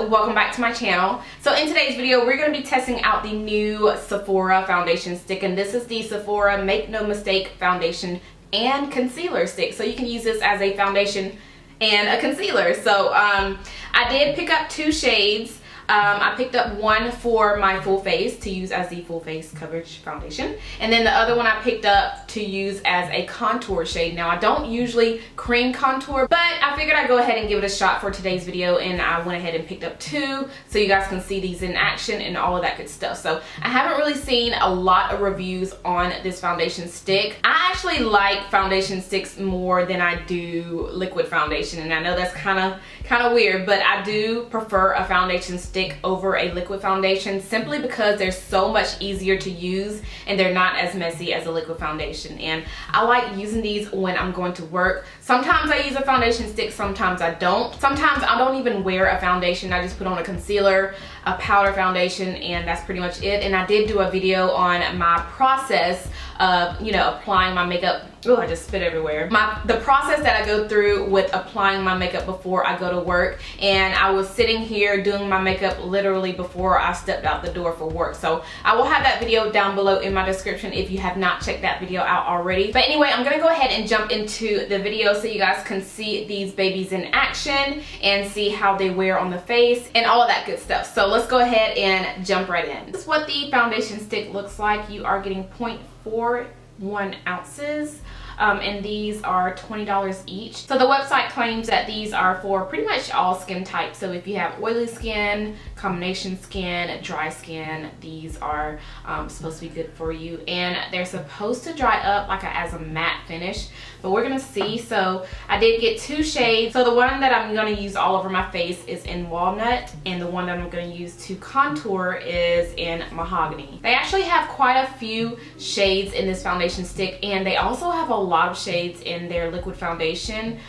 welcome back to my channel. So in today's video, we're going to be testing out the new Sephora foundation stick, and this is the Sephora Make No Mistake foundation and concealer stick. So you can use this as a foundation and a concealer. So I did pick up two shades. I picked up one for my full face to use as the full face coverage foundation, and then the other one I picked up to use as a contour shade. Now I don't usually cream contour, but I figured I'd go ahead and give it a shot for today's video, and I went ahead and picked up two so you guys can see these in action and all of that good stuff. So I haven't really seen a lot of reviews on this foundation stick. I actually like foundation sticks more than I do liquid foundation, and I know that's kind of weird, but I do prefer a foundation stick over a liquid foundation simply because they're so much easier to use and they're not as messy as a liquid foundation. And I like using these when I'm going to work. Sometimes I use a foundation stick, sometimes I don't. Sometimes I don't even wear a foundation. I just put on a concealer, a powder foundation, and that's pretty much it. And I did do a video on my process of, you know, applying my makeup. Oh, I just spit everywhere. The process that I go through with applying my makeup before I go to work, and I was sitting here doing my makeup literally before I stepped out the door for work. So I will have that video down below in my description if you have not checked that video out already. But anyway, I'm gonna go ahead and jump into the video so you guys can see these babies in action and see how they wear on the face and all of that good stuff. So let's go ahead and jump right in. This is what the foundation stick looks like. You are getting 0.41 ounces. And these are $20 each. So the website claims that these are for pretty much all skin types. So if you have oily skin, combination skin, dry skin, these are supposed to be good for you. And they're supposed to dry up like as a matte finish, but we're gonna see. So I did get two shades. So the one that I'm gonna use all over my face is in Walnut, and the one that I'm gonna use to contour is in Mahogany. They actually have quite a few shades in this foundation stick, and they also have a lot of shades in their liquid foundation.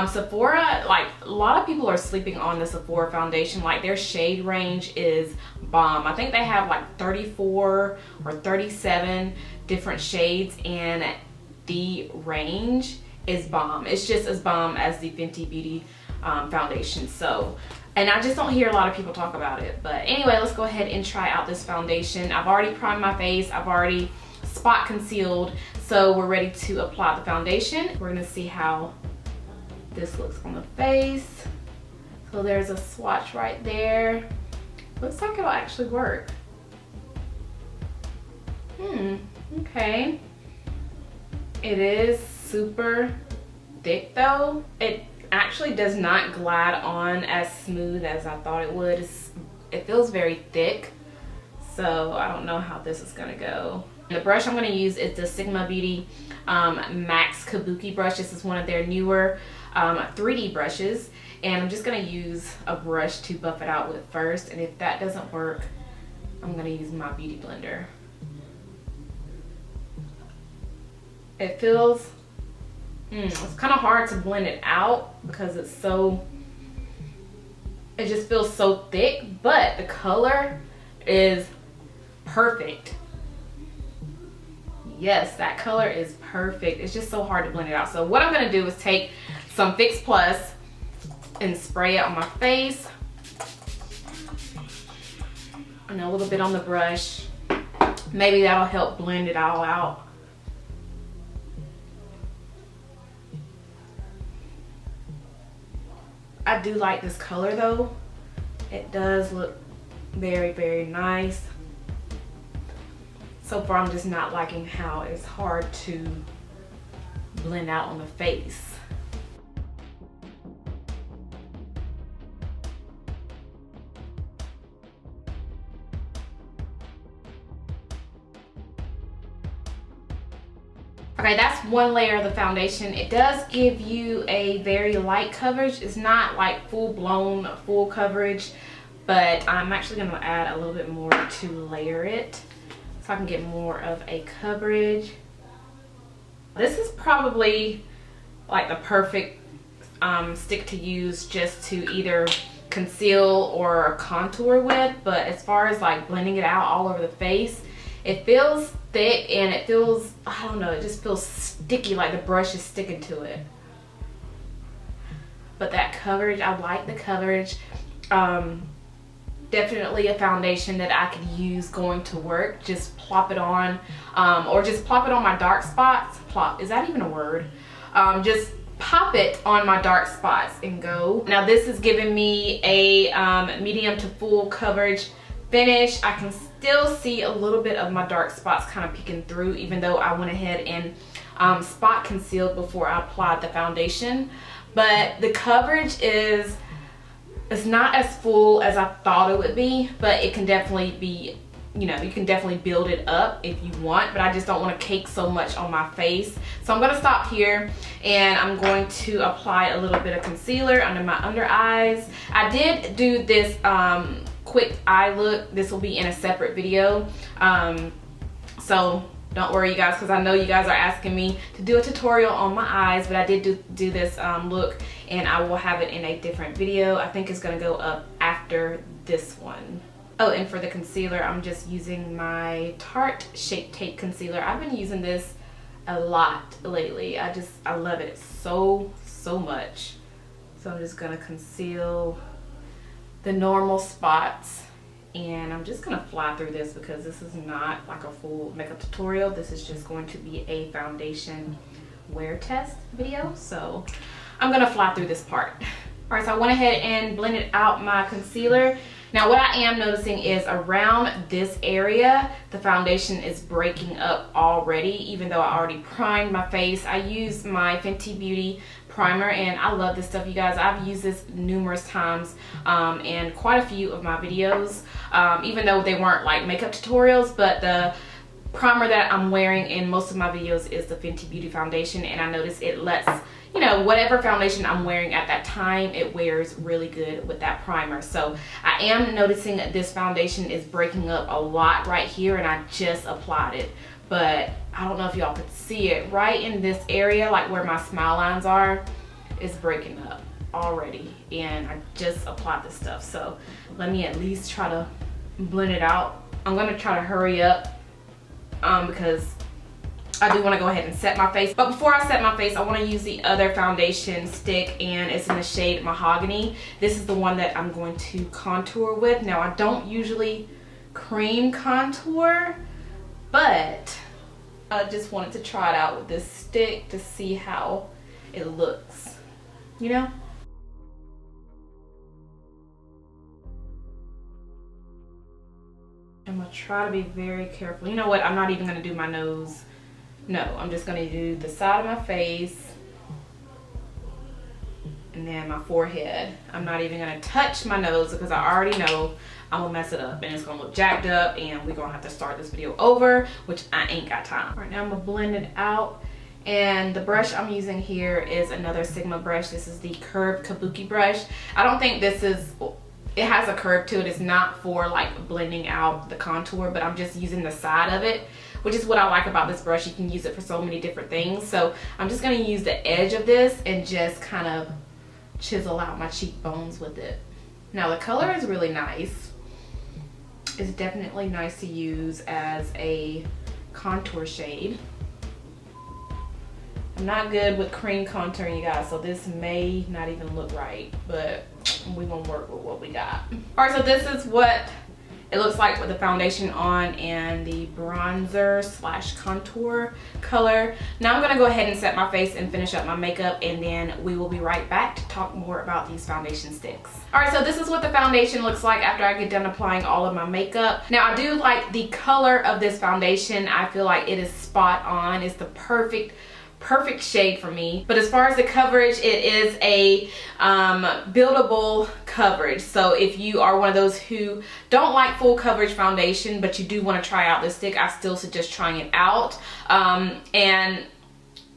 Sephora, like a lot of people are sleeping on the Sephora foundation. Like their shade range is bomb. I think they have like 34 or 37 different shades, and the range is bomb. It's just as bomb as the Fenty Beauty foundation. So, and I just don't hear a lot of people talk about it. But anyway, let's go ahead and try out this foundation. I've already primed my face. I've already spot concealed. So we're ready to apply the foundation. We're gonna see how this looks on the face. So there's a swatch right there. Looks like it'll actually work. Okay. It is super thick though. It actually does not glide on as smooth as I thought it would. It feels very thick. So I don't know how this is gonna go. The brush I'm going to use is the Sigma Beauty Max Kabuki brush. This is one of their newer 3D brushes, and I'm just going to use a brush to buff it out with first, and if that doesn't work, I'm going to use my beauty blender. It feels, it's kind of hard to blend it out because it's so, it just feels so thick, but the color is perfect. Yes, that color is perfect. It's just so hard to blend it out. So what I'm gonna do is take some Fix Plus and spray it on my face, and a little bit on the brush. Maybe that'll help blend it all out. I do like this color though. It does look very, very nice. So far, I'm just not liking how it's hard to blend out on the face. Okay, that's one layer of the foundation. It does give you a very light coverage. It's not like full-blown full coverage, but I'm actually gonna add a little bit more to layer it, so I can get more of a coverage. This is probably like the perfect stick to use just to either conceal or contour with, but as far as like blending it out all over the face, it feels thick and it feels, I don't know, it just feels sticky, like the brush is sticking to it. But that coverage, I like the coverage. definitely a foundation that I could use going to work. Just plop it on, or just plop it on my dark spots. Plop, is that even a word? Just pop it on my dark spots and go. Now this is giving me a medium to full coverage finish. I can still see a little bit of my dark spots kind of peeking through, even though I went ahead and spot concealed before I applied the foundation. But the coverage is, it's not as full as I thought it would be, but it can definitely be, you know, you can definitely build it up if you want, but I just don't want to cake so much on my face. So I'm going to stop here and I'm going to apply a little bit of concealer under my under eyes. I did do this quick eye look. This will be in a separate video. So don't worry you guys, because I know you guys are asking me to do a tutorial on my eyes, but I did do this look, and I will have it in a different video. I think it's going to go up after this one. Oh, and for the concealer, I'm just using my Tarte Shape Tape Concealer. I've been using this a lot lately. I love it so much. So I'm just going to conceal the normal spots. And I'm just gonna fly through this because this is not like a full makeup tutorial. This is just going to be a foundation wear test video. So I'm gonna fly through this part. All right, so I went ahead and blended out my concealer. Now what I am noticing is around this area, the foundation is breaking up already, even though I already primed my face. I used my Fenty Beauty primer, and I love this stuff, you guys. I've used this numerous times in quite a few of my videos, even though they weren't like makeup tutorials, but the primer that I'm wearing in most of my videos is the Fenty Beauty foundation, and I notice it lets, you know, whatever foundation I'm wearing at that time, it wears really good with that primer. So I am noticing that this foundation is breaking up a lot right here, and I just applied it. But I don't know if y'all could see it. Right in this area, like where my smile lines are, is breaking up already. And I just applied this stuff. So let me at least try to blend it out. I'm gonna try to hurry up because I do want to go ahead and set my face. But before I set my face, I want to use the other foundation stick, and it's in the shade Mahogany. This is the one that I'm going to contour with. Now I don't usually cream contour, but I just wanted to try it out with this stick to see how it looks, you know? I'm gonna try to be very careful. You know what? I'm not even gonna do my nose. No, I'm just gonna do the side of my face and then my forehead. I'm not even gonna touch my nose because I already know I'm gonna mess it up and it's gonna look jacked up, and we're gonna have to start this video over, which I ain't got time. All right, now I'm gonna blend it out. And the brush I'm using here is another Sigma brush. This is the curved kabuki brush. I don't think this is, it has a curve to it. It's not for like blending out the contour, but I'm just using the side of it, which is what I like about this brush. You can use it for so many different things. So I'm just gonna use the edge of this and just kind of chisel out my cheekbones with it. Now the color is really nice. It's definitely nice to use as a contour shade. I'm not good with cream contouring, you guys, so this may not even look right, but we're gonna work with what we got. All right, so this is what it looks like with the foundation on and the bronzer slash contour color. Now I'm gonna go ahead and set my face and finish up my makeup, and then we will be right back to talk more about these foundation sticks. All right, so this is what the foundation looks like after I get done applying all of my makeup. Now I do like the color of this foundation. I feel like it is spot on. It's the perfect shade for me. But as far as the coverage, it is a buildable coverage. So if you are one of those who don't like full coverage foundation, but you do want to try out this stick, I still suggest trying it out. And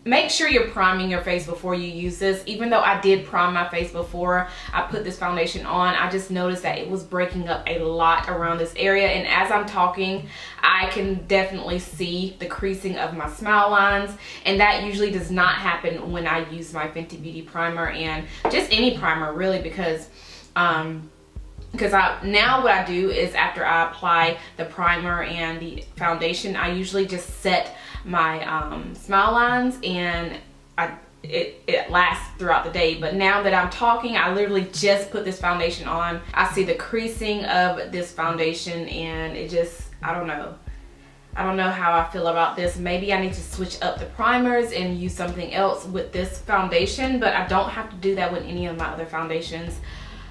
make sure you're priming your face before you use this. Even though I did prime my face before I put this foundation on, I just noticed that it was breaking up a lot around this area. And as I'm talking, I can definitely see the creasing of my smile lines. And that usually does not happen when I use my Fenty Beauty primer, and just any primer really, because now what I do is after I apply the primer and the foundation, I usually just set my smile lines, and it lasts throughout the day. But now that I'm talking, I literally just put this foundation on. I see the creasing of this foundation, and it just, I don't know how I feel about this. Maybe I need to switch up the primers and use something else with this foundation, but I don't have to do that with any of my other foundations.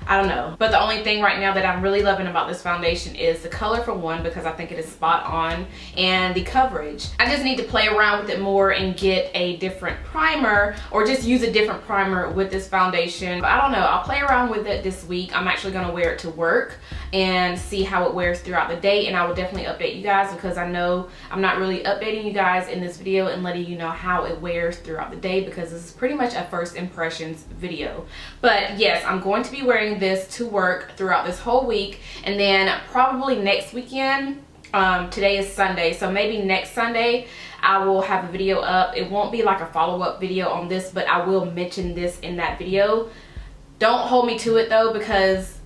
I don't know. But the only thing right now that I'm really loving about this foundation is the color, for one, because I think it is spot on, and the coverage. I just need to play around with it more and get a different primer, or just use a different primer with this foundation. But I don't know, I'll play around with it this week. I'm actually gonna wear it to work and see how it wears throughout the day, and I will definitely update you guys, because I know I'm not really updating you guys in this video and letting you know how it wears throughout the day, because this is pretty much a first impressions video. But yes, I'm going to be wearing this to work throughout this whole week, and then probably next weekend, today is Sunday, so maybe next Sunday I will have a video up. It won't be like a follow-up video on this, but I will mention this in that video. Don't hold me to it though, because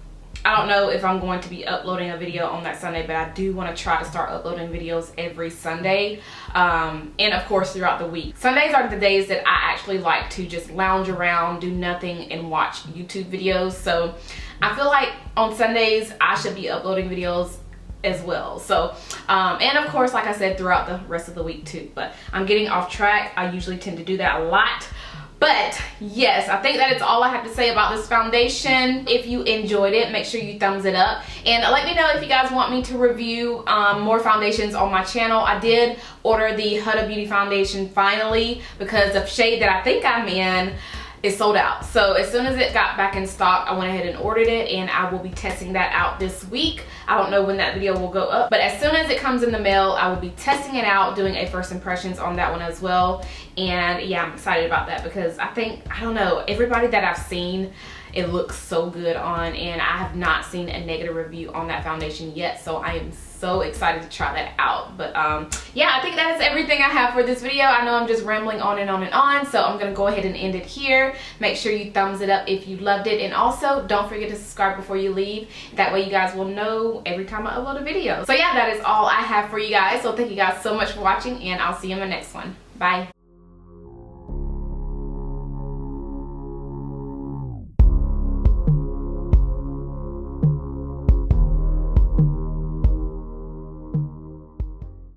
I don't know if I'm going to be uploading a video on that Sunday, but I do want to try to start uploading videos every Sunday, and of course throughout the week. Sundays are the days that I actually like to just lounge around, do nothing, and watch YouTube videos. So I feel like on Sundays I should be uploading videos as well. So and of course, like I said, throughout the rest of the week too. But I'm getting off track. I usually tend to do that a lot. But yes, I think that is all I have to say about this foundation. If you enjoyed it, make sure you thumbs it up, and let me know if you guys want me to review more foundations on my channel. I did order the Huda Beauty foundation finally, because the shade that I think I'm in is sold out. So as soon as it got back in stock, I went ahead and ordered it, and I will be testing that out this week. I don't know when that video will go up, but as soon as it comes in the mail, I will be testing it out, doing a first impressions on that one as well. And yeah, I'm excited about that, because I don't know, everybody that I've seen, it looks so good on, and I have not seen a negative review on that foundation yet, so I am so excited to try that out. But yeah, I think that is everything I have for this video. I know I'm just rambling on and on and on, so I'm gonna go ahead and end it here. Make sure you thumbs it up if you loved it, and also don't forget to subscribe before you leave. That way you guys will know every time I upload a video. So yeah, that is all I have for you guys. So thank you guys so much for watching, and I'll see you in my next one. Bye.